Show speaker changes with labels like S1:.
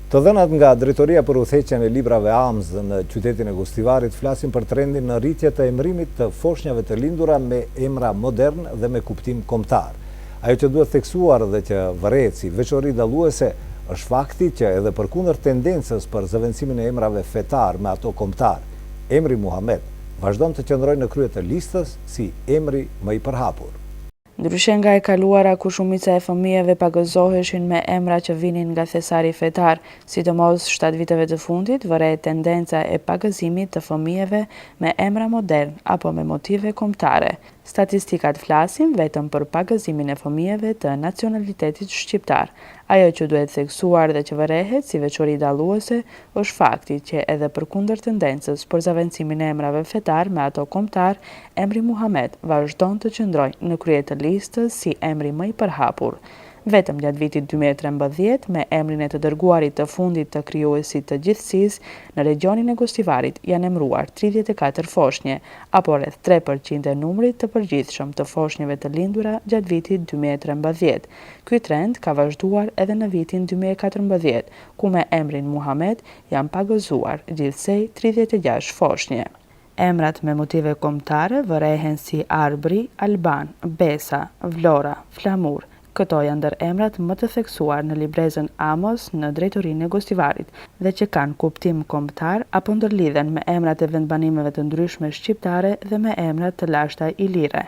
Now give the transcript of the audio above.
S1: Të dhënat nga Drejtoria për Udhëheqjen e Librave AMS në qytetin e Gostivarit flasin për trendin në rritje të emërimit të foshnjave të lindura me emra modern dhe me kuptim kombëtar. Ajo që duhet theksuar dhe që vërehet si veçori dalluese është fakti që edhe përkundër tendencës për zëvendësimin e emrave fetar me ato kombëtar, emri Muhamet vazhdon të qëndrojë në krye të listës si emri më i përhapur.
S2: Ndryshe nga e kaluara ku shumica e fëmijëve pagëzoheshin me emra që vinin nga thesari fetar, sidomos 7 viteve të fundit, vërehet tendenca e pagëzimit të fëmijëve me emra modern apo me motive kombëtare. Statistikat flasin vetëm për pagëzimin e fëmijëve të nacionalitetit shqiptar. Ajo që duhet theksuar dhe që vërehet si veçori dalluese është fakti që edhe përkundër tendencës për zavendësimin e emrave fetar me ato kombëtar, emri Muhamet vazhdon të qëndrojë në krye të listës si emri më i përhapur. Vetëm gjatë vitit 2013, me emrin e të dërguarit të fundit të krijuesit të gjithësisë, në regionin e Gostivarit janë emëruar 34 foshnje, apo rreth 3% e numrit të përgjithshëm të foshnjeve të lindura gjatë vitit 2013. Ky trend ka vazhduar edhe në vitin 2014, ku me emrin Muhamet janë pagëzuar gjithsej 36 foshnje. Emrat me motive kombëtare vërehen si Arbri, Alban, Besa, Vlora, Flamur. Këto janë ndër emrat më të theksuar në librezën AMS në Drejtorinë e Gostivarit dhe që kanë kuptim kombëtar apo ndërlidhen me emrat e vendbanimeve të ndryshme shqiptare dhe me emrat të lashta ilire.